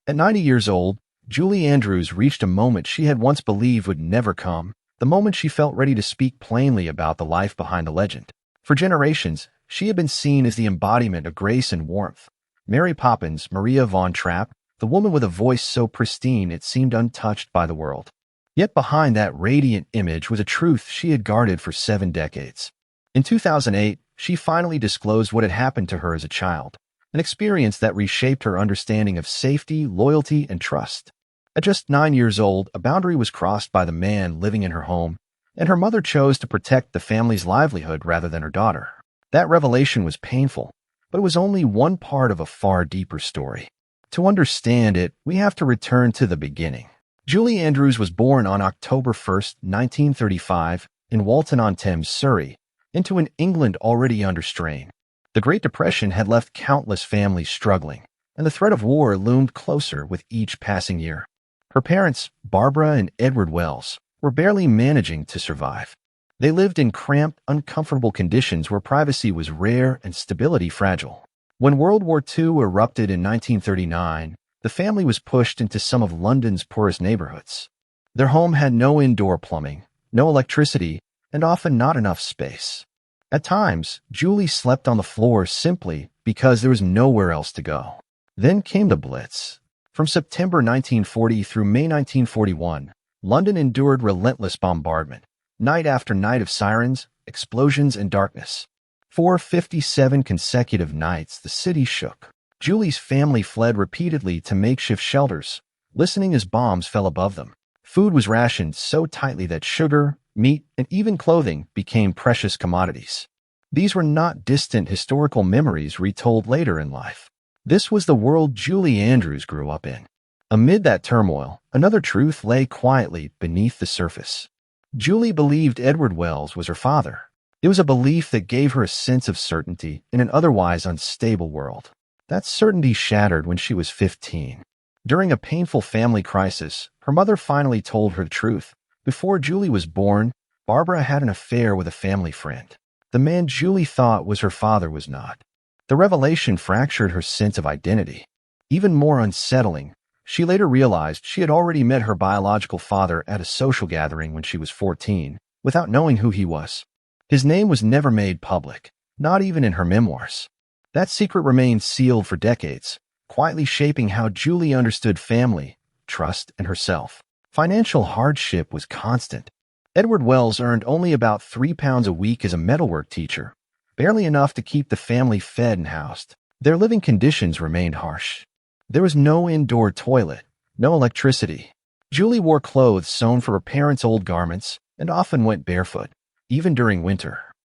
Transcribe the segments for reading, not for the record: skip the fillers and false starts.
At 90 years old, Julie Andrews reached a moment she had once believed would never come, the moment she felt ready to speak plainly about the life behind the legend. For generations, she had been seen as the embodiment of grace and warmth. Mary Poppins, Maria von Trapp, the woman with a voice so pristine it seemed untouched by the world. Yet behind that radiant image was a truth she had guarded for 7 decades. In 2008, she finally disclosed what had happened to her as a child, an experience that reshaped her understanding of safety, loyalty, and trust. At just 9 years old, a boundary was crossed by the man living in her home, and her mother chose to protect the family's livelihood rather than her daughter. That revelation was painful, but it was only one part of a far deeper story. To understand it, we have to return to the beginning. Julie Andrews was born on October 1, 1935, in Walton-on-Thames, Surrey, into an England already under strain. The Great Depression had left countless families struggling, and the threat of war loomed closer with each passing year. Her parents, Barbara and Edward Wells, were barely managing to survive. They lived in cramped, uncomfortable conditions where privacy was rare and stability fragile. When World War II erupted in 1939, the family was pushed into some of London's poorest neighborhoods. Their home had no indoor plumbing, no electricity, and often not enough space. At times, Julie slept on the floor simply because there was nowhere else to go. Then came the Blitz. From September 1940 through May 1941, London endured relentless bombardment, night after night of sirens, explosions, and darkness. For 57 consecutive nights, the city shook. Julie's family fled repeatedly to makeshift shelters, listening as bombs fell above them. Food was rationed so tightly that sugar, meat, and even clothing became precious commodities. These were not distant historical memories retold later in life. This was the world Julie Andrews grew up in. Amid that turmoil, another truth lay quietly beneath the surface. Julie believed Edward Wells was her father. It was a belief that gave her a sense of certainty in an otherwise unstable world. That certainty shattered when she was 15. During a painful family crisis, her mother finally told her the truth. Before Julie was born, Barbara had an affair with a family friend. The man Julie thought was her father was not. The revelation fractured her sense of identity. Even more unsettling, she later realized she had already met her biological father at a social gathering when she was 14, without knowing who he was. His name was never made public, not even in her memoirs. That secret remained sealed for decades, quietly shaping how Julie understood family, trust, and herself. Financial hardship was constant. Edward Wells earned only about £3 a week as a metalwork teacher, barely enough to keep the family fed and housed. Their living conditions remained harsh. There was no indoor toilet, no electricity. Julie wore clothes sewn from her parents' old garments and often went barefoot, even during winter.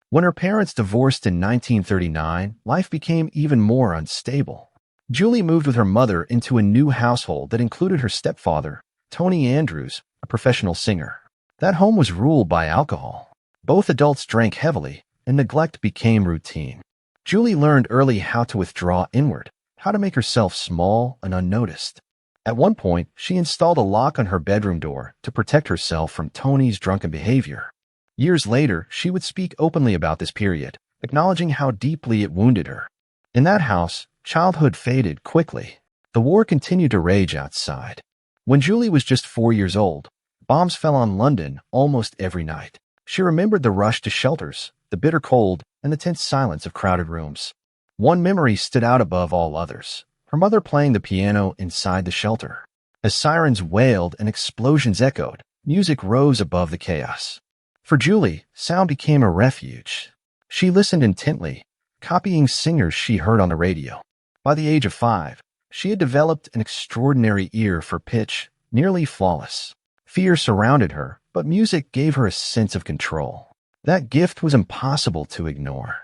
When her parents divorced in 1939, life became even more unstable. Julie moved with her mother into a new household that included her stepfather, Tony Andrews, a professional singer. That home was ruled by alcohol. Both adults drank heavily, and neglect became routine. Julie learned early how to withdraw inward, how to make herself small and unnoticed. At one point, she installed a lock on her bedroom door to protect herself from Tony's drunken behavior. Years later, she would speak openly about this period, acknowledging how deeply it wounded her. In that house, childhood faded quickly. The war continued to rage outside. When Julie was just 4 years old, bombs fell on London almost every night. She remembered the rush to shelters, the bitter cold, and the tense silence of crowded rooms. One memory stood out above all others: her mother playing the piano inside the shelter. As sirens wailed and explosions echoed, music rose above the chaos. For Julie, sound became a refuge. She listened intently, copying singers she heard on the radio. By the age of 5, she had developed an extraordinary ear for pitch, nearly flawless. Fear surrounded her, but music gave her a sense of control. That gift was impossible to ignore.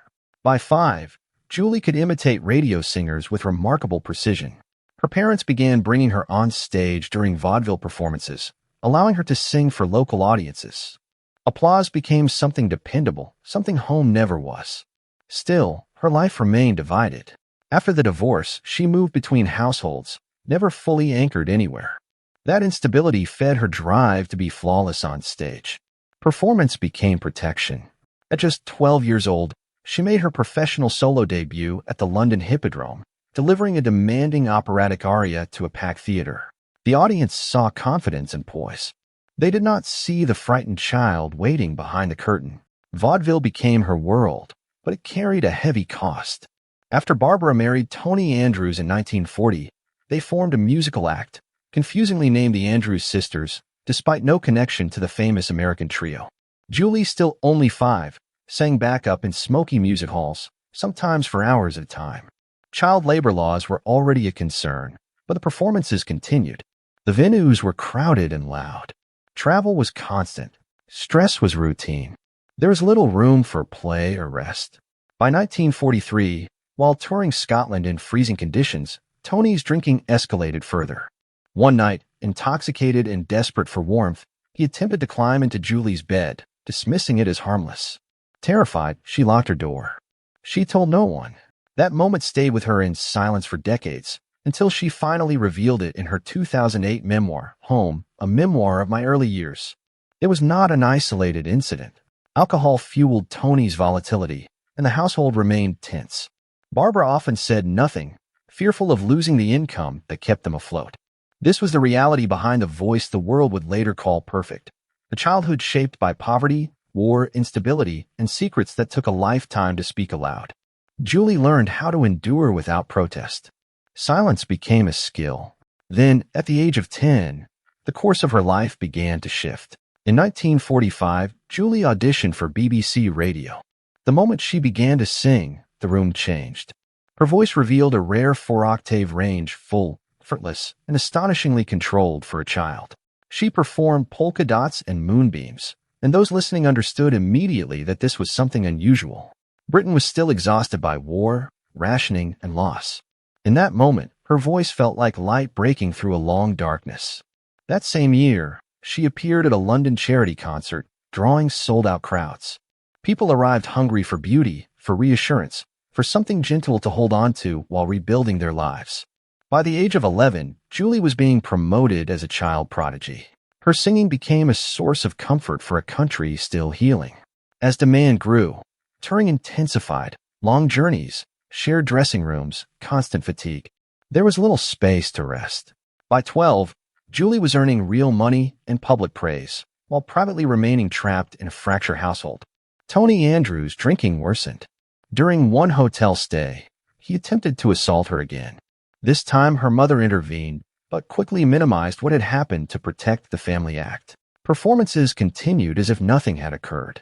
By 5, Julie could imitate radio singers with remarkable precision. Her parents began bringing her on stage during vaudeville performances, allowing her to sing for local audiences. Applause became something dependable, something home never was. Still, her life remained divided. After the divorce, she moved between households, never fully anchored anywhere. That instability fed her drive to be flawless on stage. Performance became protection. At just 12 years old, she made her professional solo debut at the London Hippodrome, delivering a demanding operatic aria to a packed theater. The audience saw confidence and poise. They did not see the frightened child waiting behind the curtain. Vaudeville became her world, but it carried a heavy cost. After Barbara married Tony Andrews in 1940, they formed a musical act, confusingly named the Andrews Sisters, despite no connection to the famous American trio. Julie, still only 5, sang backup in smoky music halls, sometimes for hours at a time. Child labor laws were already a concern, but the performances continued. The venues were crowded and loud. Travel was constant. Stress was routine. There was little room for play or rest. By 1943, while touring Scotland in freezing conditions, Tony's drinking escalated further. One night, intoxicated and desperate for warmth, he attempted to climb into Julie's bed, dismissing it as harmless. Terrified, she locked her door. She told no one. That moment stayed with her in silence for decades, until she finally revealed it in her 2008 memoir, Home, a memoir of my early years. It was not an isolated incident. Alcohol fueled Tony's volatility, and the household remained tense. Barbara often said nothing, fearful of losing the income that kept them afloat. This was the reality behind the voice the world would later call perfect. A childhood shaped by poverty, war, instability, and secrets that took a lifetime to speak aloud. Julie learned how to endure without protest. Silence became a skill. Then, at the age of 10, the course of her life began to shift. In 1945, Julie auditioned for BBC Radio. The moment she began to sing, the room changed. Her voice revealed a rare 4-octave range, full, effortless, and astonishingly controlled for a child. She performed polka dots and moonbeams, and those listening understood immediately that this was something unusual. Britain was still exhausted by war, rationing, and loss. In that moment, her voice felt like light breaking through a long darkness. That same year, she appeared at a London charity concert, drawing sold-out crowds. People arrived hungry for beauty, for reassurance, for something gentle to hold on to while rebuilding their lives. By the age of 11, Julie was being promoted as a child prodigy. Her singing became a source of comfort for a country still healing. As demand grew, touring intensified, long journeys, shared dressing rooms, constant fatigue. There was little space to rest. By 12, Julie was earning real money and public praise, while privately remaining trapped in a fractured household. Tony Andrews' drinking worsened. During one hotel stay, he attempted to assault her again. This time, her mother intervened, but quickly minimized what had happened to protect the family act. Performances continued as if nothing had occurred.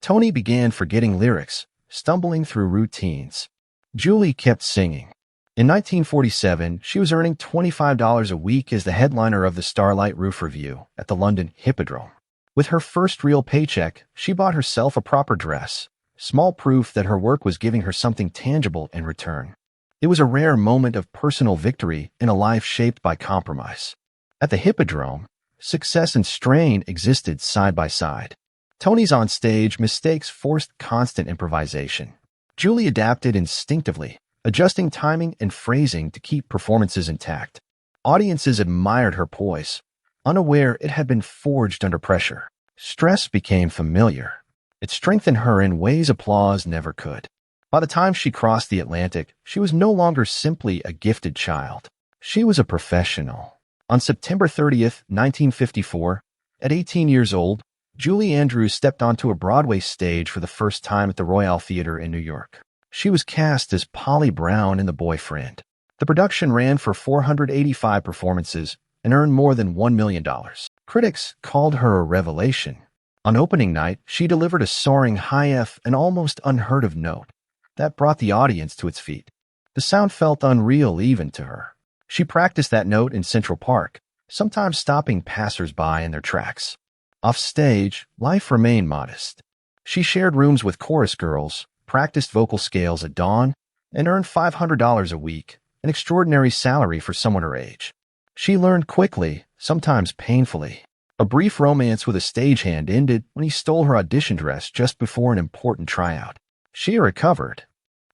Tony began forgetting lyrics, stumbling through routines. Julie kept singing. In 1947, she was earning $25 a week as the headliner of the Starlight Roof Revue at the London Hippodrome. With her first real paycheck, she bought herself a proper dress, small proof that her work was giving her something tangible in return. It was a rare moment of personal victory in a life shaped by compromise. At the Hippodrome, success and strain existed side by side. Tony's on-stage mistakes forced constant improvisation. Julie adapted instinctively, adjusting timing and phrasing to keep performances intact. Audiences admired her poise, unaware it had been forged under pressure. Stress became familiar. It strengthened her in ways applause never could. By the time she crossed the Atlantic, she was no longer simply a gifted child. She was a professional. On September 30th, 1954, at 18 years old, Julie Andrews stepped onto a Broadway stage for the first time at the Royal Theatre in New York. She was cast as Polly Brown in The Boyfriend. The production ran for 485 performances and earned more than $1 million. Critics called her a revelation. On opening night, she delivered a soaring high F, an almost unheard of note that brought the audience to its feet. The sound felt unreal even to her. She practiced that note in Central Park, sometimes stopping passers-by in their tracks. Off stage, life remained modest. She shared rooms with chorus girls, practiced vocal scales at dawn, and earned $500 a week, an extraordinary salary for someone her age. She learned quickly, sometimes painfully. A brief romance with a stagehand ended when he stole her audition dress just before an important tryout. She recovered.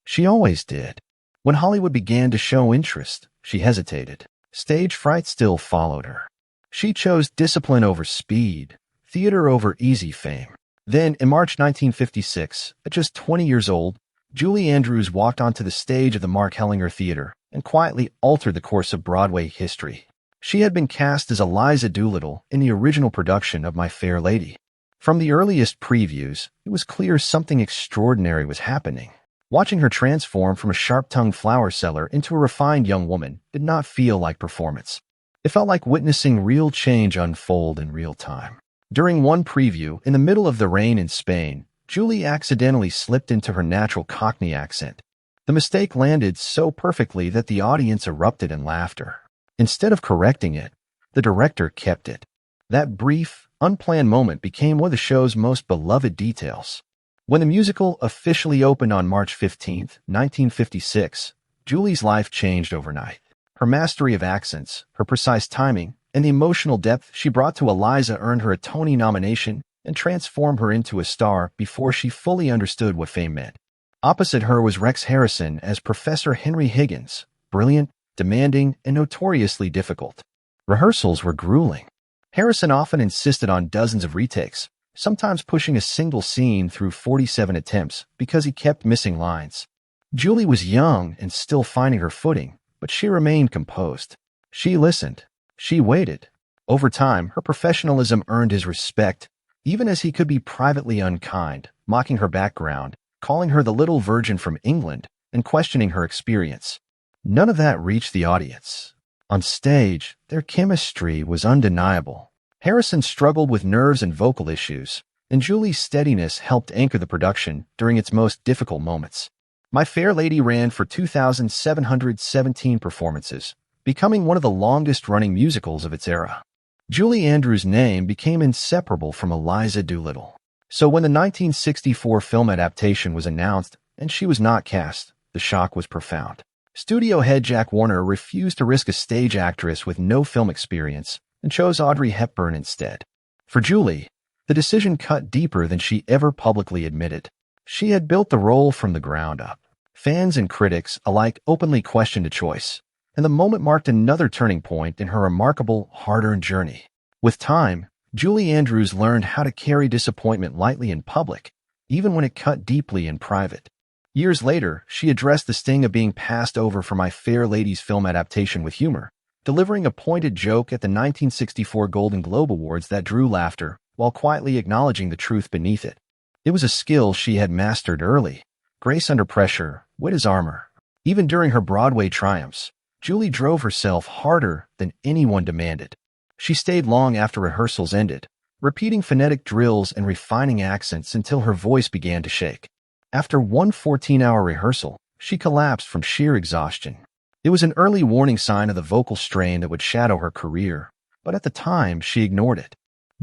She always did. When Hollywood began to show interest, she hesitated. Stage fright still followed her. She chose discipline over speed, theater over easy fame. Then, in March 1956, at just 20 years old, Julie Andrews walked onto the stage of the Mark Hellinger Theater, and quietly altered the course of Broadway history. She had been cast as Eliza Doolittle in the original production of My Fair Lady. From the earliest previews, it was clear something extraordinary was happening. Watching her transform from a sharp-tongued flower seller into a refined young woman did not feel like performance. It felt like witnessing real change unfold in real time. During one preview, in the middle of the rain in Spain, Julie accidentally slipped into her natural Cockney accent. The mistake landed so perfectly that the audience erupted in laughter. Instead of correcting it, the director kept it. That brief, unplanned moment became one of the show's most beloved details. When the musical officially opened on March 15, 1956, Julie's life changed overnight. Her mastery of accents, her precise timing, and the emotional depth she brought to Eliza earned her a Tony nomination and transformed her into a star before she fully understood what fame meant. Opposite her was Rex Harrison as Professor Henry Higgins, brilliant, demanding, and notoriously difficult. Rehearsals were grueling. Harrison often insisted on dozens of retakes, sometimes pushing a single scene through 47 attempts because he kept missing lines. Julie was young and still finding her footing, but she remained composed. She listened. She waited. Over time, her professionalism earned his respect, even as he could be privately unkind, mocking her background, calling her the little virgin from England, and questioning her experience. None of that reached the audience. On stage, their chemistry was undeniable. Harrison struggled with nerves and vocal issues, and Julie's steadiness helped anchor the production during its most difficult moments. My Fair Lady ran for 2,717 performances, becoming one of the longest-running musicals of its era. Julie Andrews' name became inseparable from Eliza Doolittle. So when the 1964 film adaptation was announced and she was not cast, the shock was profound. Studio head Jack Warner refused to risk a stage actress with no film experience and chose Audrey Hepburn instead. For Julie, the decision cut deeper than she ever publicly admitted. She had built the role from the ground up. Fans and critics alike openly questioned the choice, and the moment marked another turning point in her remarkable, hard-earned journey. With time, Julie Andrews learned how to carry disappointment lightly in public, even when it cut deeply in private. Years later, she addressed the sting of being passed over for My Fair Lady's film adaptation with humor, delivering a pointed joke at the 1964 Golden Globe Awards that drew laughter, while quietly acknowledging the truth beneath it. It was a skill she had mastered early. Grace under pressure, wit as armor. Even during her Broadway triumphs, Julie drove herself harder than anyone demanded. She stayed long after rehearsals ended, repeating phonetic drills and refining accents until her voice began to shake. After one 14-hour rehearsal, she collapsed from sheer exhaustion. It was an early warning sign of the vocal strain that would shadow her career, but at the time, she ignored it.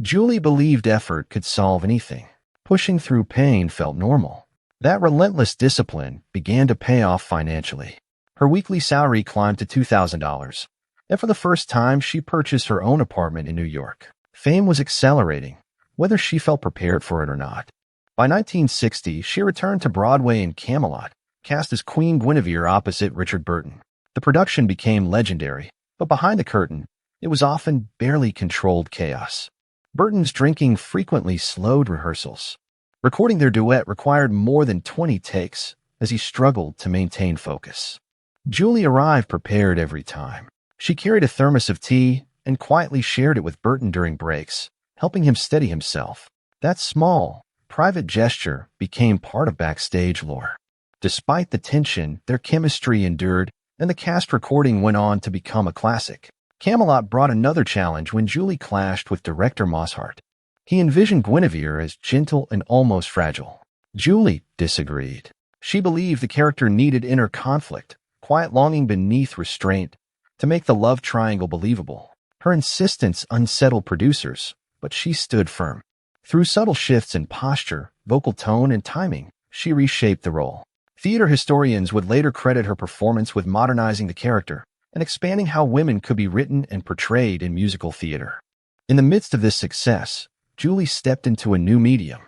Julie believed effort could solve anything. Pushing through pain felt normal. That relentless discipline began to pay off financially. Her weekly salary climbed to $2,000, and for the first time, she purchased her own apartment in New York. Fame was accelerating, whether she felt prepared for it or not. By 1960, she returned to Broadway in Camelot, cast as Queen Guinevere opposite Richard Burton. The production became legendary, but behind the curtain, it was often barely controlled chaos. Burton's drinking frequently slowed rehearsals. Recording their duet required more than 20 takes as he struggled to maintain focus. Julie arrived prepared every time. She carried a thermos of tea and quietly shared it with Burton during breaks, helping him steady himself. That small, private gesture became part of backstage lore. Despite the tension, their chemistry endured, and the cast recording went on to become a classic. Camelot brought another challenge when Julie clashed with director Mosshart. He envisioned Guinevere as gentle and almost fragile. Julie disagreed. She believed the character needed inner conflict, quiet longing beneath restraint, to make the love triangle believable. Her insistence unsettled producers, but she stood firm. Through subtle shifts in posture, vocal tone, and timing, she reshaped the role. Theater historians would later credit her performance with modernizing the character and expanding how women could be written and portrayed in musical theater. In the midst of this success, Julie stepped into a new medium.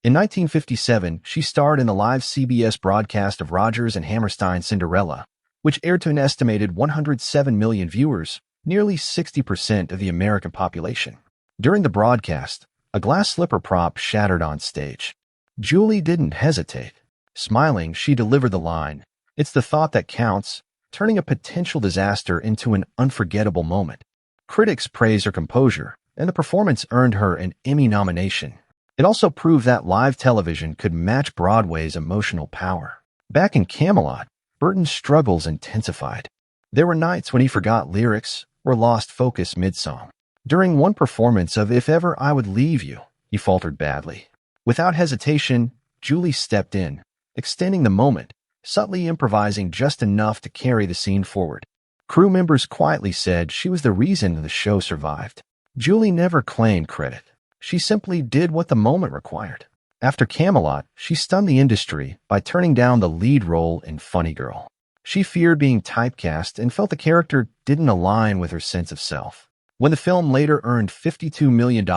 In 1957, she starred in the live CBS broadcast of Rodgers and Hammerstein's Cinderella, which aired to an estimated 107 million viewers, nearly 60% of the American population. During the broadcast, a glass slipper prop shattered on stage. Julie didn't hesitate. Smiling, she delivered the line, "It's the thought that counts," turning a potential disaster into an unforgettable moment. Critics praised her composure, and the performance earned her an Emmy nomination. It also proved that live television could match Broadway's emotional power. Back in Camelot, Burton's struggles intensified. There were nights when he forgot lyrics or lost focus mid-song. During one performance of If Ever I Would Leave You, he faltered badly. Without hesitation, Julie stepped in, extending the moment, subtly improvising just enough to carry the scene forward. Crew members quietly said she was the reason the show survived. Julie never claimed credit. She simply did what the moment required. After Camelot, she stunned the industry by turning down the lead role in Funny Girl. She feared being typecast and felt the character didn't align with her sense of self. When the film later earned $52 million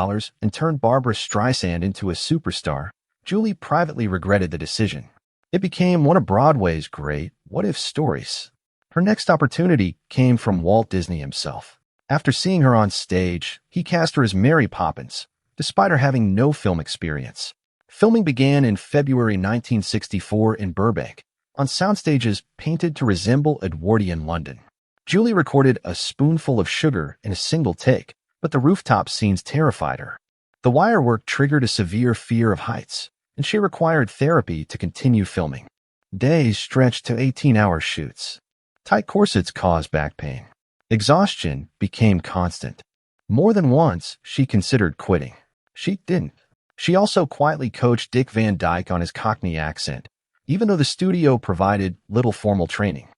and turned Barbra Streisand into a superstar, Julie privately regretted the decision. It became one of Broadway's great what-if stories. Her next opportunity came from Walt Disney himself. After seeing her on stage, he cast her as Mary Poppins, despite her having no film experience. Filming began in February 1964 in Burbank, on soundstages painted to resemble Edwardian London. Julie recorded a spoonful of sugar in a single take, but the rooftop scenes terrified her. The wire work triggered a severe fear of heights, and she required therapy to continue filming. Days stretched to 18-hour shoots. Tight corsets caused back pain. Exhaustion became constant. More than once, she considered quitting. She didn't. She also quietly coached Dick Van Dyke on his Cockney accent, even though the studio provided little formal training.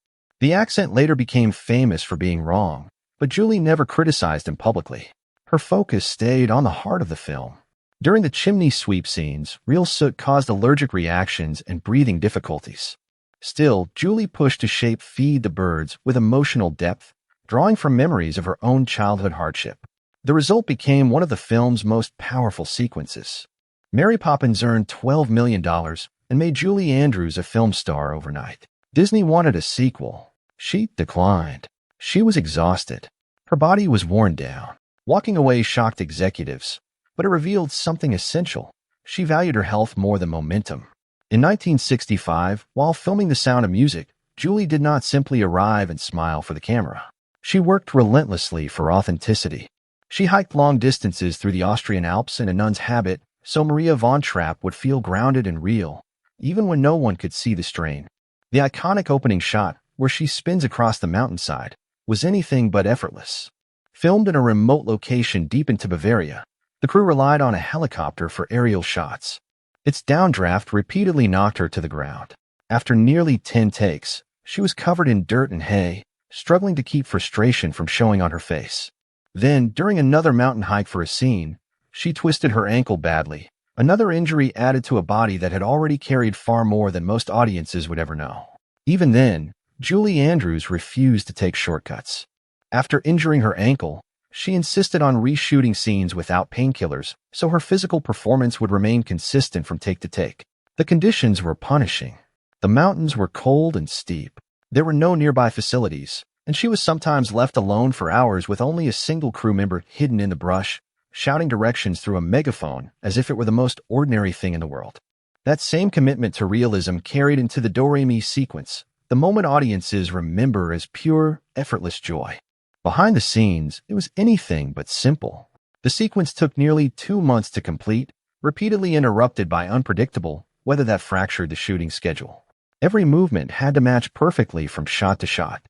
The accent later became famous for being wrong, but Julie never criticized him publicly. Her focus stayed on the heart of the film. During the chimney sweep scenes, real soot caused allergic reactions and breathing difficulties. Still, Julie pushed to shape Feed the Birds with emotional depth, drawing from memories of her own childhood hardship. The result became one of the film's most powerful sequences. Mary Poppins earned $12 million and made Julie Andrews a film star overnight. Disney wanted a sequel. She declined. She was exhausted. Her body was worn down. Walking away shocked executives, but it revealed something essential. She valued her health more than momentum. In 1965, while filming The Sound of Music, Julie did not simply arrive and smile for the camera. She worked relentlessly for authenticity. She hiked long distances through the Austrian Alps in a nun's habit so Maria von Trapp would feel grounded and real, even when no one could see the strain. The iconic opening shot, where she spins across the mountainside, was anything but effortless. Filmed in a remote location deep into Bavaria, the crew relied on a helicopter for aerial shots. Its downdraft repeatedly knocked her to the ground. After nearly 10 takes, she was covered in dirt and hay, struggling to keep frustration from showing on her face. Then, during another mountain hike for a scene, she twisted her ankle badly, another injury added to a body that had already carried far more than most audiences would ever know. Even then, Julie Andrews refused to take shortcuts. After injuring her ankle, she insisted on reshooting scenes without painkillers so her physical performance would remain consistent from take to take. The conditions were punishing. The mountains were cold and steep. There were no nearby facilities, and she was sometimes left alone for hours with only a single crew member hidden in the brush, shouting directions through a megaphone as if it were the most ordinary thing in the world. That same commitment to realism carried into the Do-Re-Mi sequence, the moment audiences remember as pure, effortless joy. Behind the scenes, it was anything but simple. The sequence took nearly 2 months to complete, repeatedly interrupted by unpredictable weather that fractured the shooting schedule. Every movement had to match perfectly from shot to shot.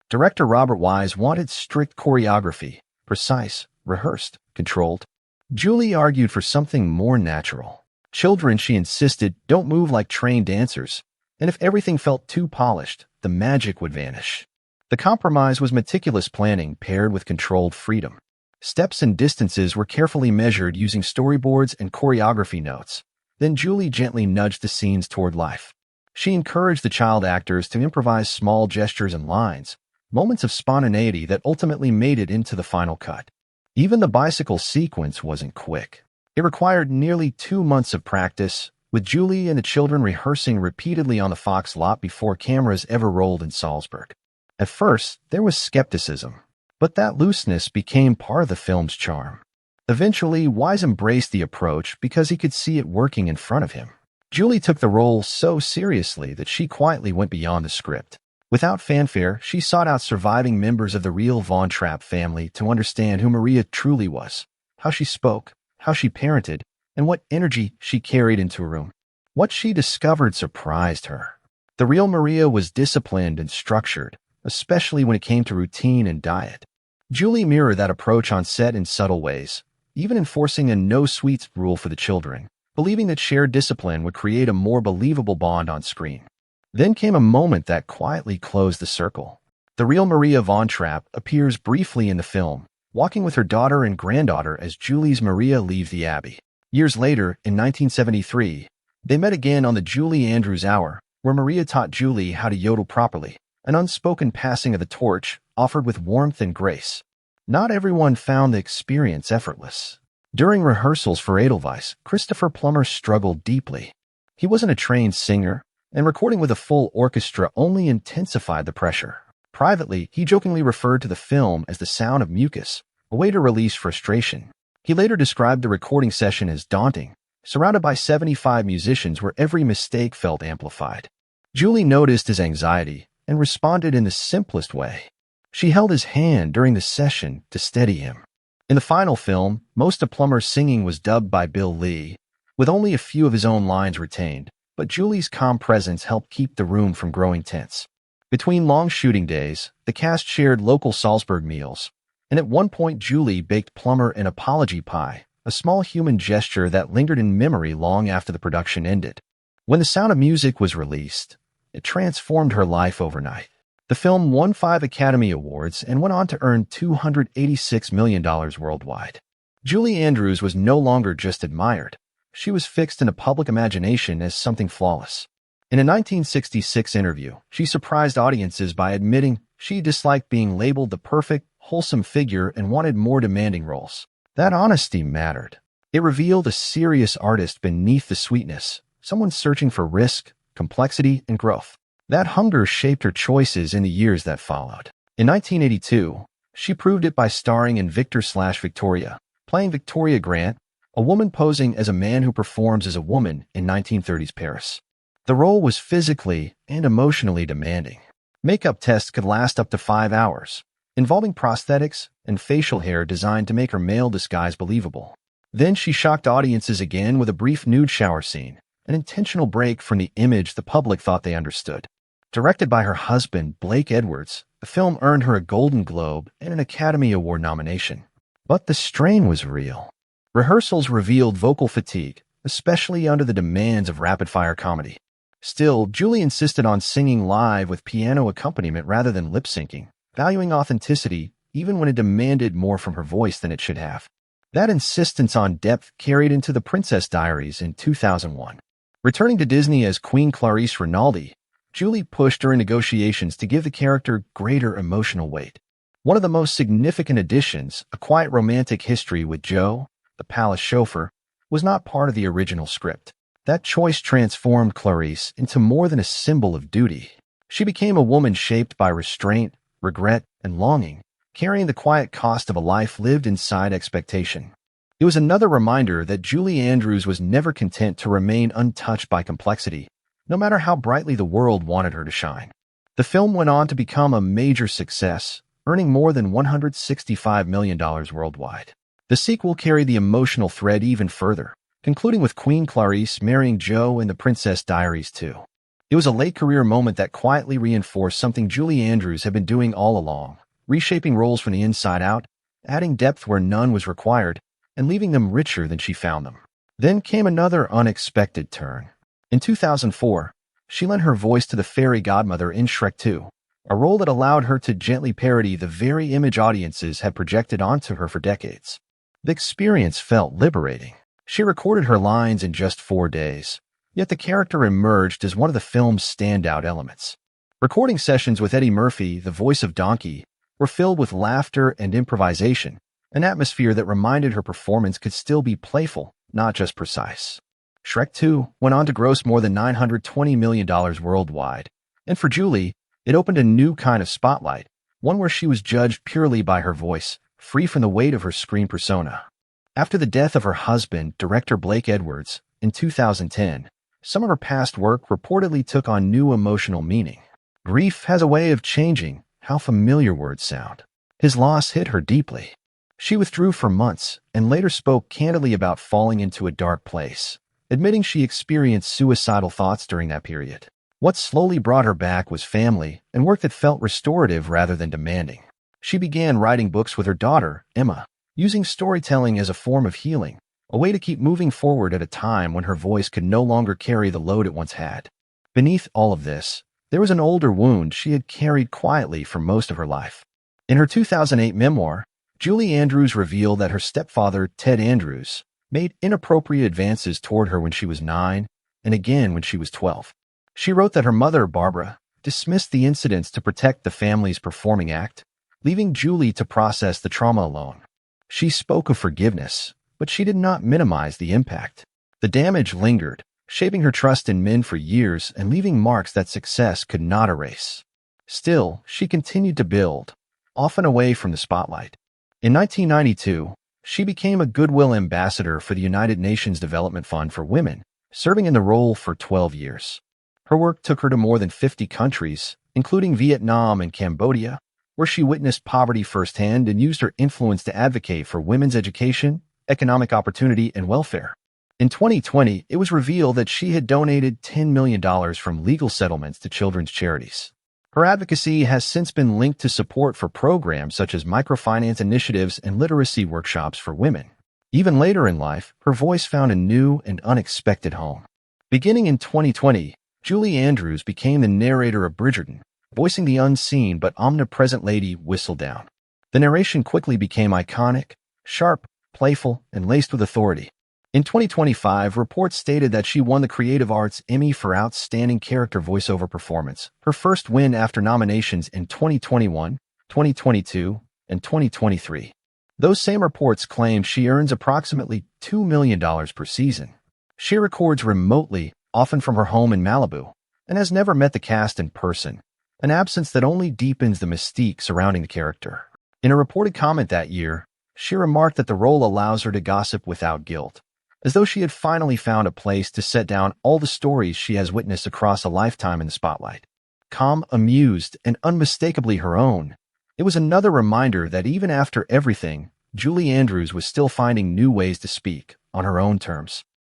Director Robert Wise wanted strict choreography, precise, rehearsed, controlled. Julie argued for something more natural. Children, she insisted, don't move like trained dancers, and if everything felt too polished, the magic would vanish. The compromise was meticulous planning paired with controlled freedom. Steps and distances were carefully measured using storyboards and choreography notes. Then Julie gently nudged the scenes toward life. She encouraged the child actors to improvise small gestures and lines, moments of spontaneity that ultimately made it into the final cut. Even the bicycle sequence wasn't quick. It required nearly 2 months of practice, with Julie and the children rehearsing repeatedly on the Fox lot before cameras ever rolled in Salzburg. At first, there was skepticism, but that looseness became part of the film's charm. Eventually, Wise embraced the approach because he could see it working in front of him. Julie took the role so seriously that she quietly went beyond the script. Without fanfare, she sought out surviving members of the real Von Trapp family to understand who Maria truly was, how she spoke, how she parented, and what energy she carried into a room. What she discovered surprised her. The real Maria was disciplined and structured, especially when it came to routine and diet. Julie mirrored that approach on set in subtle ways, even enforcing a no-sweets rule for the children, believing that shared discipline would create a more believable bond on screen. Then came a moment that quietly closed the circle. The real Maria Von Trapp appears briefly in the film, walking with her daughter and granddaughter as Julie's Maria leaves the Abbey. Years later, in 1973, they met again on the Julie Andrews Hour, where Maria taught Julie how to yodel properly, an unspoken passing of the torch offered with warmth and grace. Not everyone found the experience effortless. During rehearsals for Edelweiss, Christopher Plummer struggled deeply. He wasn't a trained singer, and recording with a full orchestra only intensified the pressure. Privately, he jokingly referred to the film as the sound of mucus, a way to release frustration. He later described the recording session as daunting, surrounded by 75 musicians where every mistake felt amplified. Julie noticed his anxiety and responded in the simplest way. She held his hand during the session to steady him. In the final film, most of Plummer's singing was dubbed by Bill Lee, with only a few of his own lines retained, but Julie's calm presence helped keep the room from growing tense. Between long shooting days, the cast shared local Salzburg meals, and at one point Julie baked Plummer an apology pie, a small human gesture that lingered in memory long after the production ended. When The Sound of Music was released, it transformed her life overnight. The film won 5 Academy Awards and went on to earn $286 million worldwide. Julie Andrews was no longer just admired. She was fixed in the public imagination as something flawless. In a 1966 interview, she surprised audiences by admitting she disliked being labeled the perfect, wholesome figure and wanted more demanding roles. That honesty mattered. It revealed a serious artist beneath the sweetness, someone searching for risk, complexity, and growth. That hunger shaped her choices in the years that followed. In 1982, she proved it by starring in Victor/Victoria, playing Victoria Grant, a woman posing as a man who performs as a woman in 1930s Paris. The role was physically and emotionally demanding. Makeup tests could last up to 5 hours, involving prosthetics and facial hair designed to make her male disguise believable. Then she shocked audiences again with a brief nude shower scene, an intentional break from the image the public thought they understood. Directed by her husband, Blake Edwards, the film earned her a Golden Globe and an Academy Award nomination. But the strain was real. Rehearsals revealed vocal fatigue, especially under the demands of rapid-fire comedy. Still, Julie insisted on singing live with piano accompaniment rather than lip-syncing, valuing authenticity even when it demanded more from her voice than it should have. That insistence on depth carried into The Princess Diaries in 2001. Returning to Disney as Queen Clarice Rinaldi, Julie pushed during negotiations to give the character greater emotional weight. One of the most significant additions, A Quiet Romantic History with Joe, the palace chauffeur, was not part of the original script. That choice transformed Clarice into more than a symbol of duty. She became a woman shaped by restraint, regret, and longing, carrying the quiet cost of a life lived inside expectation. It was another reminder that Julie Andrews was never content to remain untouched by complexity, no matter how brightly the world wanted her to shine. The film went on to become a major success, earning more than $165 million worldwide. The sequel carried the emotional thread even further, concluding with Queen Clarice marrying Joe in The Princess Diaries 2. It was a late career moment that quietly reinforced something Julie Andrews had been doing all along, reshaping roles from the inside out, adding depth where none was required, and leaving them richer than she found them. Then came another unexpected turn. In 2004, she lent her voice to the fairy godmother in Shrek 2, a role that allowed her to gently parody the very image audiences had projected onto her for decades. The experience felt liberating. She recorded her lines in just 4 days, yet the character emerged as one of the film's standout elements. Recording sessions with Eddie Murphy, the voice of Donkey, were filled with laughter and improvisation, an atmosphere that reminded her performance could still be playful, not just precise. Shrek 2 went on to gross more than $920 million worldwide, and for Julie, it opened a new kind of spotlight, one where she was judged purely by her voice, free from the weight of her screen persona. After the death of her husband, director Blake Edwards, in 2010, some of her past work reportedly took on new emotional meaning. Grief has a way of changing how familiar words sound. His loss hit her deeply. She withdrew for months and later spoke candidly about falling into a dark place, admitting she experienced suicidal thoughts during that period. What slowly brought her back was family and work that felt restorative rather than demanding. She began writing books with her daughter, Emma, using storytelling as a form of healing, a way to keep moving forward at a time when her voice could no longer carry the load it once had. Beneath all of this, there was an older wound she had carried quietly for most of her life. In her 2008 memoir, Julie Andrews revealed that her stepfather, Ted Andrews, made inappropriate advances toward her when she was 9 and again when she was 12. She wrote that her mother, Barbara, dismissed the incidents to protect the family's performing act, leaving Julie to process the trauma alone. She spoke of forgiveness, but she did not minimize the impact. The damage lingered, shaping her trust in men for years and leaving marks that success could not erase. Still, she continued to build, often away from the spotlight. In 1992, she became a Goodwill Ambassador for the United Nations Development Fund for Women, serving in the role for 12 years. Her work took her to more than 50 countries, including Vietnam and Cambodia, where she witnessed poverty firsthand and used her influence to advocate for women's education, economic opportunity, and welfare. In 2020, it was revealed that she had donated $10 million from legal settlements to children's charities. Her advocacy has since been linked to support for programs such as microfinance initiatives and literacy workshops for women. Even later in life, her voice found a new and unexpected home. Beginning in 2020, Julie Andrews became the narrator of Bridgerton, voicing the unseen but omnipresent Lady Whistledown. The narration quickly became iconic, sharp, playful, and laced with authority. In 2025, reports stated that she won the Creative Arts Emmy for Outstanding Character Voiceover Performance, her first win after nominations in 2021, 2022, and 2023. Those same reports claim she earns approximately $2 million per season. She records remotely, often from her home in Malibu, and has never met the cast in person, an absence that only deepens the mystique surrounding the character. In a reported comment that year, she remarked that the role allows her to gossip without guilt, as though she had finally found a place to set down all the stories she has witnessed across a lifetime in the spotlight. Calm, amused, and unmistakably her own, it was another reminder that even after everything, Julie Andrews was still finding new ways to speak, on her own terms.